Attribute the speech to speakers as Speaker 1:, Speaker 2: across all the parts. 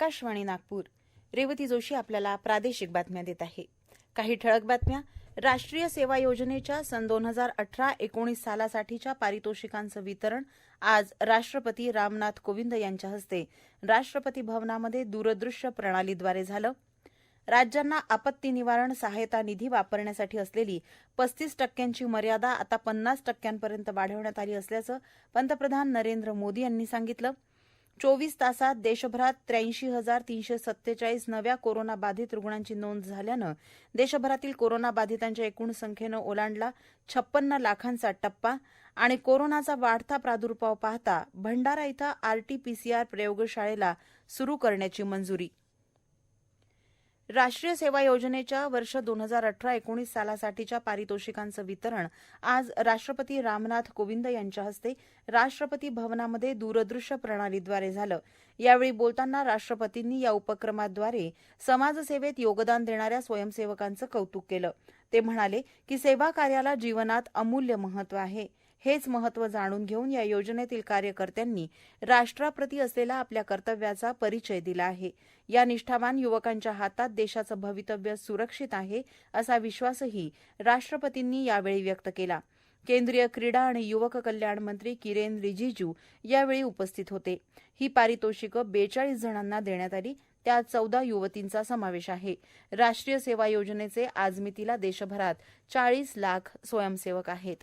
Speaker 1: आकाशवाणी नागपूर. रेवती जोशी आपल्याला प्रादेशिक बातम्या देत आहे. काही ठळक बातम्या. राष्ट्रीय सेवा योजनेच्या सन 2018-19 सालासाठीच्या पारितोषिकांचं वितरण आज राष्ट्रपती रामनाथ कोविंद यांच्या हस्ते राष्ट्रपती भवनामध्ये दूरदृश्य प्रणालीद्वारे झालं. राज्यांना आपत्ती निवारण सहायता निधी वापरण्यासाठी असलेली 35% मर्यादा आता 50% वाढवण्यात आली असल्याचं पंतप्रधान नरेंद्र मोदी यांनी सांगितलं. 24 तासात देशभरात 83,347 नव्या कोरोनाबाधित रुग्णांची नोंद झाल्यानं देशभरातील कोरोनाबाधितांच्या एकूण संख्येनं ओलांडला 56 लाखांचा टप्पा. आणि कोरोनाचा वाढता प्रादुर्भाव पाहता भंडारा इथं आरटी-पीसीआर प्रयोगशाळेला सुरू करण्याची मंजुरी. राष्ट्रीय सेवा योजनेच्या वर्ष 2018-19 सालासाठीच्या पारितोषिकांचं वितरण आज राष्ट्रपती रामनाथ कोविंद यांच्या हस्ते राष्ट्रपती भवनामध्ये दूरदृश्य प्रणालीद्वारे झालं. यावेळी बोलताना राष्ट्रपतींनी या उपक्रमाद्वारे समाजसेवेत योगदान देणाऱ्या स्वयंसेवकांचं कौतुक केलं. ते म्हणाले की सेवा कार्याला जीवनात अमूल्य महत्त्व आहे. हेच महत्त्व जाणून घेऊन या योजनेतील कार्यकर्त्यांनी राष्ट्राप्रती असलेला आपल्या कर्तव्याचा परिचय दिला आहे. या निष्ठावान युवकांच्या हातात देशाचं भवितव्य सुरक्षित आहे असा विश्वासही राष्ट्रपतींनी यावेळी व्यक्त केला. केंद्रीय क्रीडा आणि युवक कल्याण मंत्री किरेन रिजिजू यावेळी उपस्थित होते. ही पारितोषिकं 42 जणांना देण्यात आली. त्यात 14 युवतींचा समावेश आहे. राष्ट्रीय सेवा योजनेचे आजमितीला देशभरात 40 लाख स्वयंसेवक आहेत.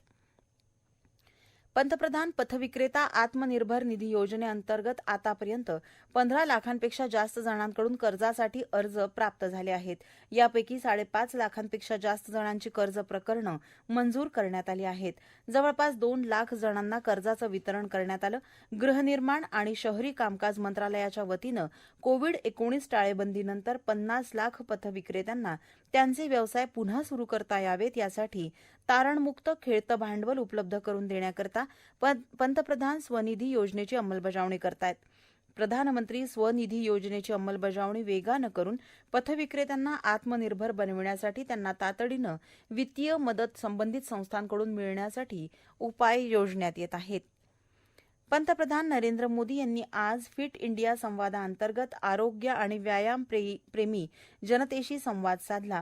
Speaker 1: पंतप्रधान पथविक्रेता आत्मनिर्भर निधी योजनेअंतर्गत आतापर्यंत 15 लाखांपेक्षा जास्त जणांकडून कर्जासाठी अर्ज प्राप्त झाले आहेत. यापैकी 5.5 लाखांपेक्षा जास्त जणांची कर्ज प्रकरणं मंजूर करण्यात आली आहेत. जवळपास 2 लाख जणांना कर्जाचं वितरण करण्यात आलं. गृहनिर्माण आणि शहरी कामकाज मंत्रालयाच्या वतीनं कोविड-19 टाळेबंदीनंतर 50 लाख पथविक्रेत्यांना त्यांचे व्यवसाय पुन्हा सुरू करता यावेत यासाठी तारणमुक्त खेळतं भांडवल उपलब्ध करून देण्याकरता पंतप्रधान स्वनिधी योजनेची अंमलबजावणी करतायत. प्रधानमंत्री स्वनिधी योजनेची अंमलबजावणी वेगानं करून पथविक्रेत्यांना आत्मनिर्भर बनविण्यासाठी त्यांना तातडीनं वित्तीय मदत संबंधित संस्थांकडून मिळण्यासाठी उपाय योजण्यात येत आहेत. पंतप्रधान नरेंद्र मोदी यांनी आज फिट इंडिया संवादाअंतर्गत आरोग्य आणि व्यायाम प्रेमी जनतेशी संवाद साधला.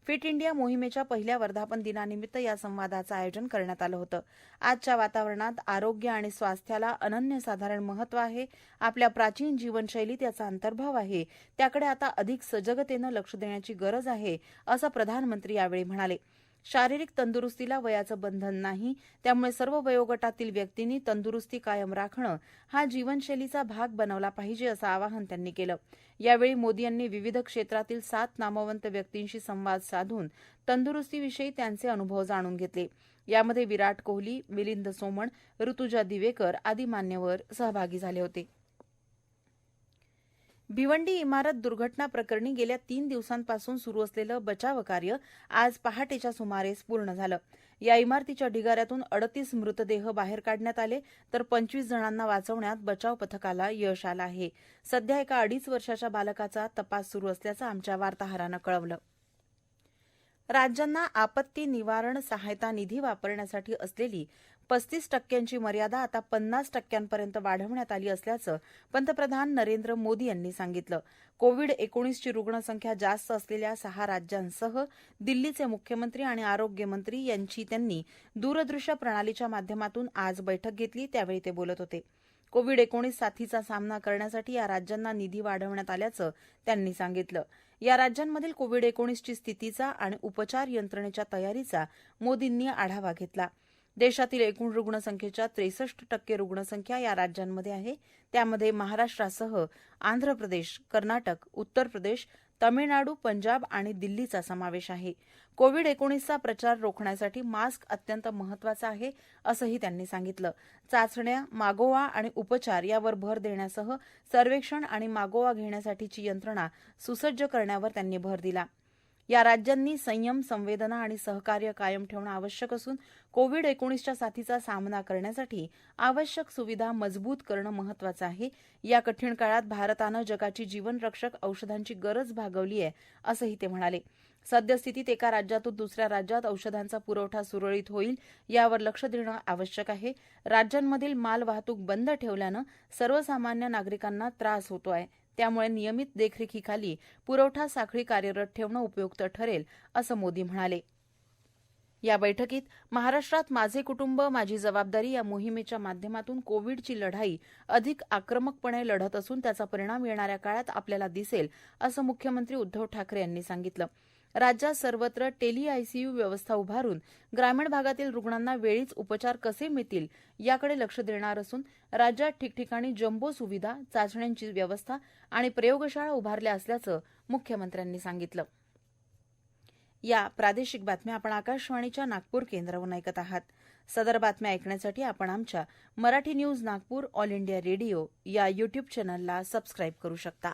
Speaker 1: फिट इंडिया मोहिमेच्या पहिल्या वर्धापन दिनानिमित्त या संवादाचं आयोजन करण्यात आलं होतं. आजच्या वातावरणात आरोग्य आणि स्वास्थ्याला अनन्यसाधारण महत्त्व आहे. आपल्या प्राचीन जीवनशैलीत याचा अंतर्भाव आहे. त्याकडे आता अधिक सजगतेनं लक्ष देण्याची गरज आहे असं प्रधानमंत्री यावेळी म्हणाले. शारीरिक तंदुरुस्तीला वयाचं बंधन नाही. त्यामुळे सर्व वयोगटातील व्यक्तींनी तंदुरुस्ती कायम राखणं हा जीवनशैलीचा भाग बनवला पाहिजे असं आवाहन त्यांनी केलं. यावेळी मोदी यांनी विविध क्षेत्रातील 7 नामवंत व्यक्तींशी संवाद साधून तंदुरुस्तीविषयी त्यांचे अनुभव जाणून घेतले. यामध्ये विराट कोहली, मिलिंद सोमण, ऋतुजा दिवेकर आदी मान्यवर सहभागी झाले होते. भिवंडी इमारत दुर्घटना प्रकरणी गेल्या 3 दिवसांपासून सुरू असलेलं बचाव कार्य आज पहाटेच्या सुमारेस पूर्ण झालं. या इमारतीच्या ढिगाऱ्यातून 38 मृतदेह बाहेर काढण्यात आले तर 25 जणांना वाचवण्यात बचाव पथकाला यश आलं आहे. सध्या एका 2.5 वर्षाच्या बालकाचा तपास सुरू असल्याचं आमच्या वार्ताहरानं कळवलं. राज्यांना आपत्ती निवारण सहायता निधी वापरण्यासाठी असलेली 35% मर्यादा आता 50% वाढवण्यात आली असल्याचं पंतप्रधान नरेंद्र मोदी यांनी सांगितलं. कोविड-19 रुग्णसंख्या जास्त असलेल्या 6 राज्यांसह दिल्लीचे मुख्यमंत्री आणि आरोग्यमंत्री यांची त्यांनी दूरदृश्य प्रणालीच्या माध्यमातून आज बैठक घेतली. त्यावेळी ते बोलत होते. कोविड-19 साथीचा सामना करण्यासाठी या राज्यांना निधी वाढवण्यात आल्याचं त्यांनी सांगितलं. या राज्यांमधील कोविड-19 स्थितीचा आणि उपचार यंत्रणेच्या तयारीचा मोदींनी आढावा घेतला. देशातील एकूण रुग्णसंख्येच्या 63% रुग्णसंख्या या राज्यांमध्ये आहे. त्यामध्ये महाराष्ट्रासह आंध्र प्रदेश, कर्नाटक, उत्तर प्रदेश, तमिळनाडू, पंजाब आणि दिल्लीचा समावेश आहे. कोविड-19चा प्रचार रोखण्यासाठी मास्क अत्यंत महत्त्वाचा आहे असंही त्यांनी सांगितलं. चाचण्या, मागोवा आणि उपचार यावर भर देण्यासह सर्वेक्षण आणि मागोवा घेण्यासाठीची यंत्रणा सुसज्ज करण्यावर त्यांनी भर दिला. या राज्यांनी संयम, संवेदना आणि सहकार्य कायम ठेवणं आवश्यक असून कोविड-19च्या साथीचा सामना करण्यासाठी आवश्यक सुविधा मजबूत करणं महत्त्वाचं आहे. या कठीण काळात भारतानं जगाची जीवनरक्षक औषधांची गरज भागवली आहे असंही ते म्हणाले. सद्यस्थितीत एका राज्यातून दुसऱ्या राज्यात औषधांचा पुरवठा सुरळीत होईल यावर लक्ष देणं आवश्यक आहे. राज्यांमधील माल वाहतूक बंद ठेवल्यानं सर्वसामान्य नागरिकांना त्रास होतो आहे. त्यामुळे नियमित देखरेखीखाली पुरवठा साखळी कार्यरत ठेवणं उपयुक्त ठरेल असं मोदी म्हणाले. या बैठकीत महाराष्ट्रात माझे कुटुंब माझी जबाबदारी या मोहिमेच्या माध्यमातून कोविडची लढाई अधिक आक्रमकपणे लढत असून त्याचा परिणाम येणाऱ्या काळात आपल्याला दिसेल असं मुख्यमंत्री उद्धव ठाकरे यांनी सांगितलं. राज्यात सर्वत्र टेली आयसीयू व्यवस्था उभारून ग्रामीण भागातील रुग्णांना वेळीच उपचार कसे मिळतील याकडे लक्ष देणार असून राज्यात ठिकठिकाणी जम्बो सुविधा, चाचण्यांची व्यवस्था आणि प्रयोगशाळा उभारल्या असल्याचं मुख्यमंत्र्यांनी सांगितलं. या प्रादेशिक बातम्या आपण आकाशवाणीच्या नागपूर केंद्रावरून ऐकत आहात. सदर बातम्या ऐकण्यासाठी आपण आमच्या Marathi news Nagpur all India radio या यूट्यूब चॅनलला सबस्क्राईब करू शकता.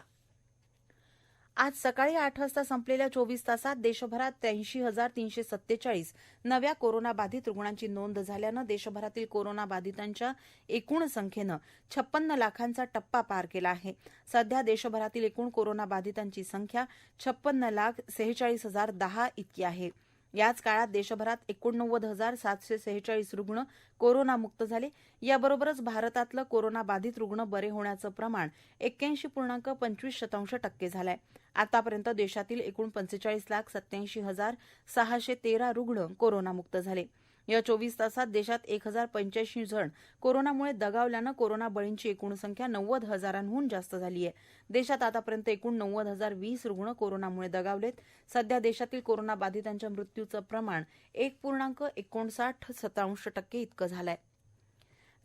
Speaker 1: आज सकाळी 8 वाजता संपलेल्या 24 तासात देशभरात 83,347 नव्या कोरोनाबाधित रुग्णांची नोंद झाल्यानं देशभरातील कोरोनाबाधितांच्या एकूण संख्येनं 56 लाखांचा टप्पा पार केला आहे. सध्या देशभरातील एकूण कोरोनाबाधितांची संख्या 56,46,010 इतकी आहे. याच काळात देशभरात 89,746 रुग्ण कोरोनामुक्त झाले. याबरोबरच भारतातलं कोरोनाबाधित रुग्ण बरे होण्याचं प्रमाण 81.25% झालं आहे. आतापर्यंत देशातील एकूण 45,87,613 रुग्ण कोरोनामुक्त झाले. या 24 तासात देशात 1,085 जण कोरोनामुळे दगावल्यानं कोरोना बळींची एकूण संख्या 90,000हून जास्त झाली आहे. देशात आतापर्यंत एकूण 90,020 रुग्ण कोरोनामुळे दगावलेत. सध्या देशातील कोरोनाबाधितांच्या मृत्यूचं प्रमाण 1.59% इतकं झालं आहे.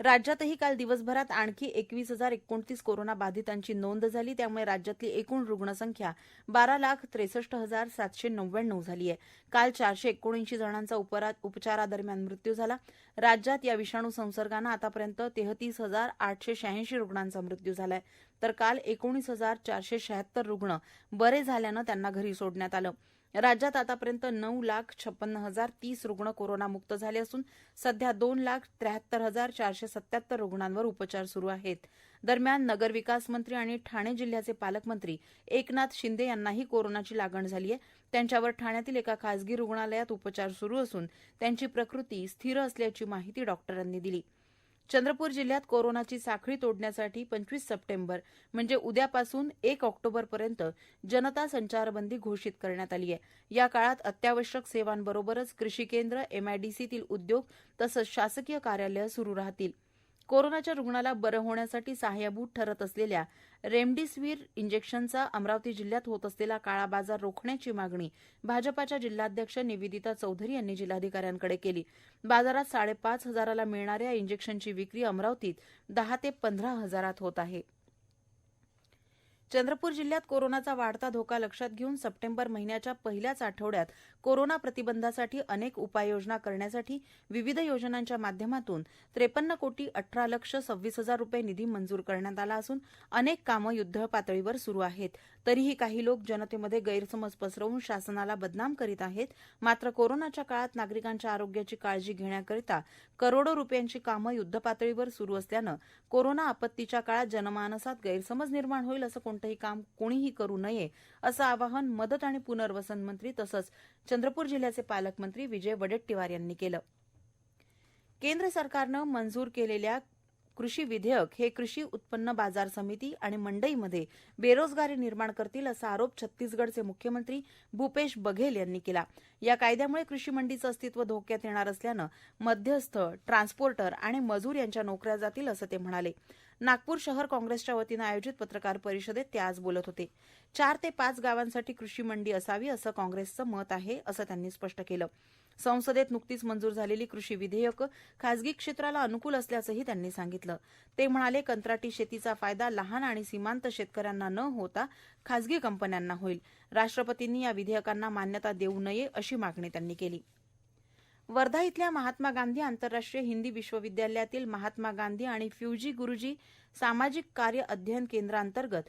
Speaker 1: राज्यातही काल दिवसभरात आणखी 21,029 कोरोनाबाधितांची नोंद झाली. त्यामुळे राज्यातली एकूण रुग्णसंख्या 12,63,799 झाली आहे. काल 479 जणांचा उपचारादरम्यान मृत्यू झाला. राज्यात या विषाणू संसर्गानं आतापर्यंत 33,886 रुग्णांचा मृत्यू झाला आहे. तर काल 19,476 रुग्ण बरे झाल्यानं त्यांना घरी सोडण्यात आलं. राज्यात आतापर्यंत 9,56,030 रुग्ण कोरोनामुक्त झाले असून सध्या 2,73,477 रुग्णांवर उपचार सुरू आहेत. दरम्यान नगरविकास मंत्री आणि ठाणे जिल्ह्याचे पालकमंत्री एकनाथ शिंदे यांनाही कोरोनाची लागण झाली आहे. त्यांच्यावर ठाण्यातील एका खासगी रुग्णालयात उपचार सुरू असून त्यांची प्रकृती स्थिर असल्याची माहिती डॉक्टरांनी दिली. चंद्रपूर जिल्ह्यात कोरोनाची साखळी तोडण्यासाठी 25 सप्टेंबर म्हणजे उद्यापासून 1 ऑक्टोबरपर्यंत जनता संचारबंदी घोषित करण्यात आली आहे. या काळात अत्यावश्यक सेवांबरोबरच कृषी केंद्र, एमआयडीसीतील उद्योग तसंच शासकीय कार्यालय सुरू राहतील. कोरोनाच्या रुग्णाला बरे होण्यासाठी सहाय्यभूत ठरत असलेल्या रेमडेसिवीर इंजेक्शनचा अमरावती जिल्ह्यात होत असलेला काळा बाजार रोखण्याची मागणी भाजपाच्या जिल्हाध्यक्ष निवेदिता चौधरी यांनी जिल्हाधिकाऱ्यांकडे केली. बाजारात 5,500ला मिळणाऱ्या इंजेक्शनची विक्री अमरावतीत 10 ते 15 हजारात होत आहे. चंद्रपूर जिल्ह्यात कोरोनाचा वाढता धोका लक्षात घेऊन सप्टेंबर महिन्याच्या पहिल्याच आठवड्यात कोरोना प्रतिबंधासाठी अनेक उपाययोजना करण्यासाठी विविध योजनांच्या माध्यमातून 53,18,26,000 रुपये निधी मंजूर करण्यात आला असून अनेक कामं युद्धपातळीवर सुरू आहेत. तरीही काही लोक जनतेमध्ये गैरसमज पसरवून शासनाला बदनाम करीत आहेत. मात्र कोरोनाच्या काळात नागरिकांच्या आरोग्याची काळजी घेण्याकरिता करोडो रुपयांची कामं युद्धपातळीवर सुरू असल्यानं कोरोना आपत्तीच्या काळात जनमानसात गैरसमज निर्माण होईल असं कोणतंही काम कोणीही करू नये असं आवाहन मदत आणि पुनर्वसन मंत्री तसंच चंद्रपूर जिल्ह्याचे पालकमंत्री विजय वडेट्टीवार यांनी केलं. केंद्र सरकारनं मंजूर केलेल्या कृषी विधेयक हे कृषी उत्पन्न बाजार समिती आणि मंडईमध्ये बेरोजगारी निर्माण करतील असा आरोप छत्तीसगडचे मुख्यमंत्री भूपेश बघेल यांनी केला. या कायद्यामुळे कृषी मंडीचं अस्तित्व धोक्यात येणार असल्यानं मध्यस्थ, ट्रान्सपोर्टर आणि मजूर यांच्या नोकऱ्या जातील असं ते म्हणाले. नागपूर शहर काँग्रेसच्या वतीनं आयोजित पत्रकार परिषदेत ते आज बोलत होते. 4 ते 5 गावांसाठी कृषी मंडी असावी असं काँग्रेसचं मत आहे असं त्यांनी स्पष्ट केलं. संसदेत नुकतीच मंजूर झालेली कृषी विधेयक खासगी क्षेत्राला अनुकूल असल्याचंही त्यांनी सांगितलं. ते म्हणाले, कंत्राटी शेतीचा फायदा लहान आणि सीमांत शेतकऱ्यांना न होता खासगी कंपन्यांना होईल. राष्ट्रपतींनी या विधेयकांना मान्यता देऊ नये अशी मागणी त्यांनी केली. वर्धा इथल्या महात्मा गांधी आंतरराष्ट्रीय हिंदी विश्वविद्यालयातील महात्मा गांधी आणि फ्युजी गुरुजी सामाजिक कार्य अध्ययन केंद्रांतर्गत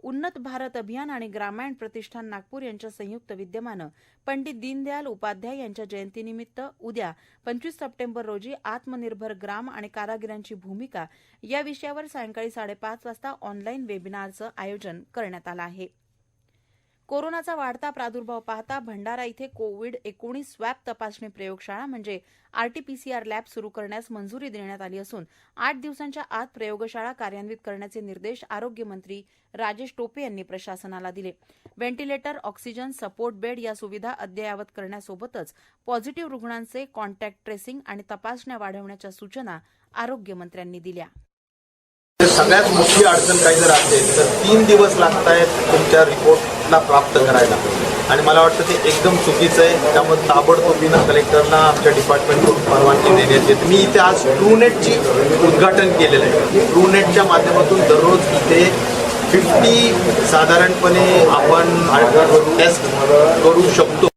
Speaker 1: उन्नत भारत अभियान आणि ग्रामायण प्रतिष्ठान नागपूर यांच्या संयुक्त विद्यमानं पंडित दीनदयाल उपाध्याय यांच्या जयंतीनिमित्त उद्या 25 सप्टेंबर रोजी आत्मनिर्भर ग्राम आणि कारागिरांची भूमिका या विषयावर सायंकाळी 5:30 वाजता ऑनलाईन वेबिनारचं आयोजन करण्यात आलं आहे. कोरोनाचा वाढता प्रादुर्भाव पाहता भंडारा इथे कोविड-19 स्वॅब तपासणी प्रयोगशाळा म्हणजे आरटीपीसीआर लॅब सुरू करण्यास मंजुरी देण्यात आली असून 8 दिवसांच्या आत प्रयोगशाळा कार्यान्वित करण्याचे निर्देश आरोग्यमंत्री राजेश टोपे यांनी प्रशासनाला दिले. व्हेंटिलेटर, ऑक्सिजन, सपोर्ट बेड या सुविधा अद्ययावत करण्यासोबतच पॉझिटिव्ह रुग्णांचे कॉन्टॅक्ट ट्रेसिंग आणि तपासण्या वाढवण्याच्या सूचना आरोग्यमंत्र्यांनी दिल्या.
Speaker 2: सगळ्यात मोठी अडचण काही जर असेल तर 3 दिवस लागत आहेत तुमच्या रिपोर्टला प्राप्त करायला आणि मला वाटतं ते एकदम चुकीचं आहे. त्यामुळे ताबडतोबीनं कलेक्टरला आमच्या डिपार्टमेंटकडून परवानगी देण्यात येते. मी इथे आज ट्रूनेटची उद्घाटन केलेलं आहे. ट्रूनेटच्या माध्यमातून दररोज इथे 50 साधारणपणे आपण टेस्ट करू शकतो.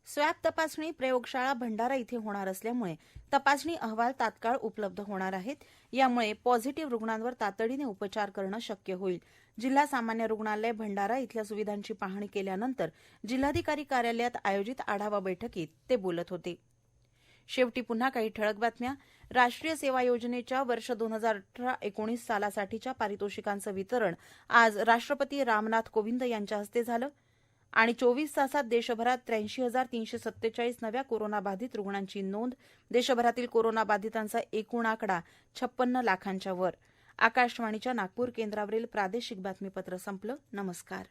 Speaker 1: स्वॅब तपासणी प्रयोगशाळा भंडारा इथे होणार असल्यामुळे तपासणी अहवाल तात्काळ उपलब्ध होणार आहेत. यामुळे पॉझिटिव्ह रुग्णांवर तातडीने उपचार करणं शक्य होईल. जिल्हा सामान्य रुग्णालय भंडारा इथल्या सुविधांची पाहणी केल्यानंतर जिल्हाधिकारी कार्यालयात आयोजित आढावा बैठकीत ते बोलत होते. शेवटी पुन्हा काही ठळक बातम्या. राष्ट्रीय सेवा योजनेच्या वर्ष 2018-19 सालासाठीच्या पारितोषिकांचं वितरण आज राष्ट्रपती रामनाथ कोविंद यांच्या हस्ते झालं आणि 24 तासात देशभरात 83,347 नव्या कोरोनाबाधित रुग्णांची नोंद. देशभरातील कोरोनाबाधितांचा एकूण आकडा 56 लाखांच्या वर. आकाशवाणीच्या नागपूर केंद्रावरील प्रादेशिक बातमीपत्र संपलं. नमस्कार.